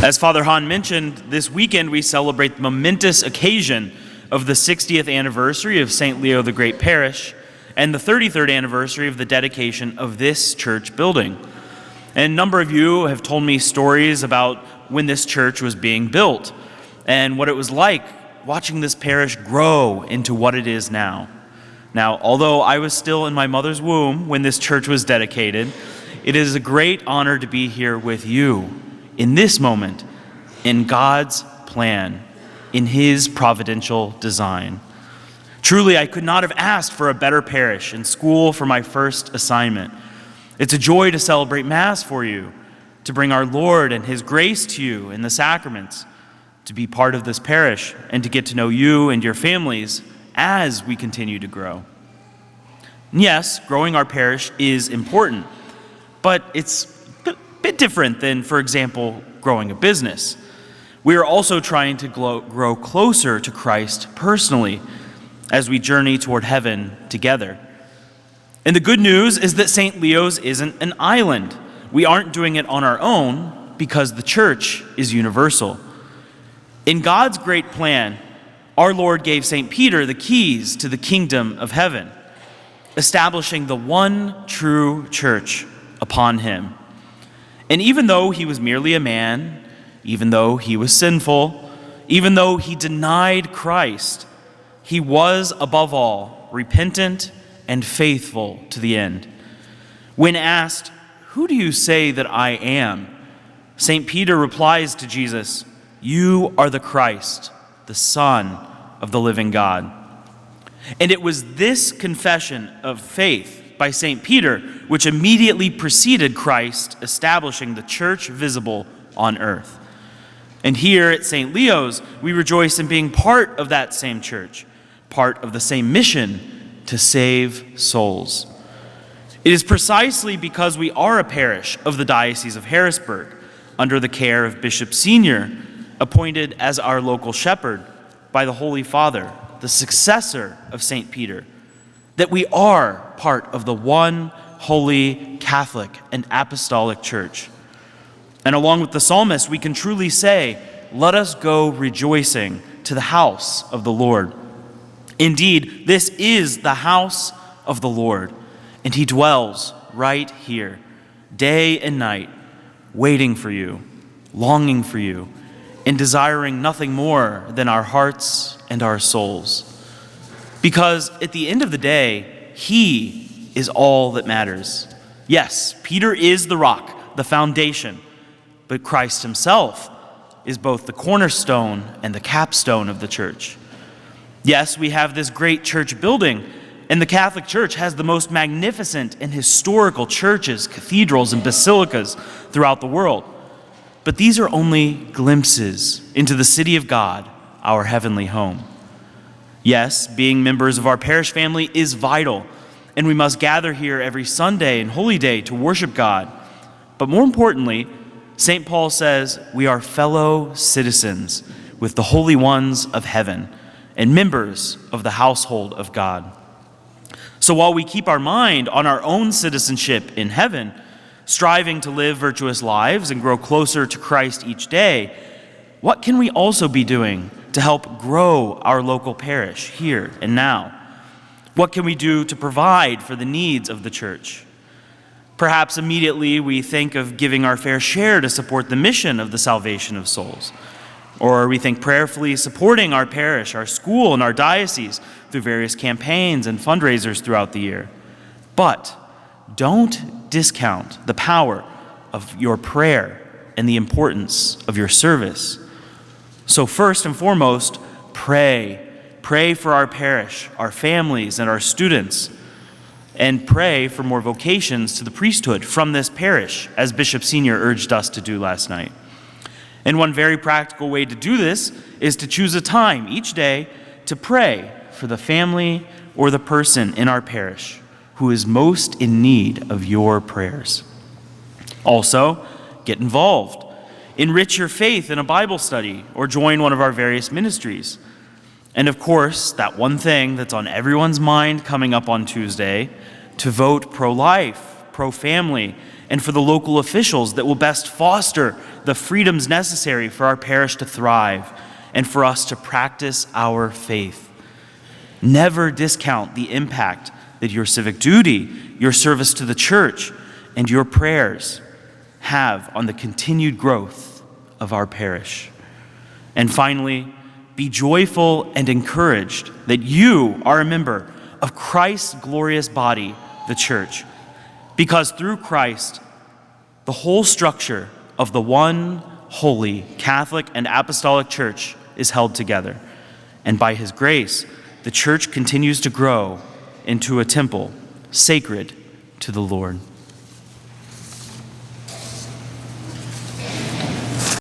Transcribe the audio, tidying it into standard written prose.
As Father Hahn mentioned, this weekend we celebrate the momentous occasion of the 60th anniversary of St. Leo the Great Parish and the 33rd anniversary of the dedication of this church building. And a number of you have told me stories about when this church was being built and what it was like watching this parish grow into what it is now. Now, although I was still in my mother's womb when this church was dedicated, it is a great honor to be here with you in this moment, in God's plan, in His providential design. Truly, I could not have asked for a better parish and school for my first assignment. It's a joy to celebrate Mass for you, to bring our Lord and His grace to you in the sacraments, to be part of this parish, and to get to know you and your families as we continue to grow. And yes, growing our parish is important, but it's a bit different than, for example, growing a business. We are also trying to grow closer to Christ personally as we journey toward heaven together. And the good news is that St. Leo's isn't an island. We aren't doing it on our own because the church is universal. In God's great plan, our Lord gave St. Peter the keys to the kingdom of heaven, establishing the one true church upon him. And even though he was merely a man, even though he was sinful, even though he denied Christ, he was above all repentant and faithful to the end. When asked, "Who do you say that I am?" St. Peter replies to Jesus, "You are the Christ, the Son of the living God." And it was this confession of faith by St. Peter which immediately preceded Christ establishing the church visible on earth. And here at St. Leo's, we rejoice in being part of that same church, part of the same mission to save souls. It is precisely because we are a parish of the Diocese of Harrisburg, under the care of Bishop Senior, appointed as our local shepherd by the Holy Father, the successor of St. Peter, that we are part of the one holy Catholic and Apostolic Church. And along with the psalmist, we can truly say, "Let us go rejoicing to the house of the Lord." Indeed, this is the house of the Lord, and He dwells right here, day and night, waiting for you, longing for you, and desiring nothing more than our hearts and our souls. Because at the end of the day, He is all that matters. Yes, Peter is the rock, the foundation, but Christ Himself is both the cornerstone and the capstone of the church. Yes, we have this great church building, and the Catholic Church has the most magnificent and historical churches, cathedrals, and basilicas throughout the world. But these are only glimpses into the city of God, our heavenly home. Yes, being members of our parish family is vital, and we must gather here every Sunday and Holy Day to worship God. But more importantly, St. Paul says we are fellow citizens with the holy ones of heaven and members of the household of God. So while we keep our mind on our own citizenship in heaven, striving to live virtuous lives and grow closer to Christ each day, what can we also be doing to help grow our local parish here and now? What can we do to provide for the needs of the church? Perhaps immediately we think of giving our fair share to support the mission of the salvation of souls. Or we think prayerfully supporting our parish, our school, and our diocese through various campaigns and fundraisers throughout the year. But don't discount the power of your prayer and the importance of your service. So first and foremost, pray. Pray for our parish, our families, and our students. And pray for more vocations to the priesthood from this parish, as Bishop Senior urged us to do last night. And one very practical way to do this is to choose a time each day to pray for the family or the person in our parish who is most in need of your prayers. Also, get involved. Enrich your faith in a Bible study or join one of our various ministries. And of course, that one thing that's on everyone's mind coming up on Tuesday, to vote pro-life, pro-family, and for the local officials that will best foster the freedoms necessary for our parish to thrive and for us to practice our faith. Never discount the impact that your civic duty, your service to the church, and your prayers have on the continued growth of our parish. And finally, be joyful and encouraged that you are a member of Christ's glorious body, the church, because through Christ, the whole structure of the one holy Catholic and Apostolic Church is held together. And by his grace, the church continues to grow into a temple sacred to the Lord.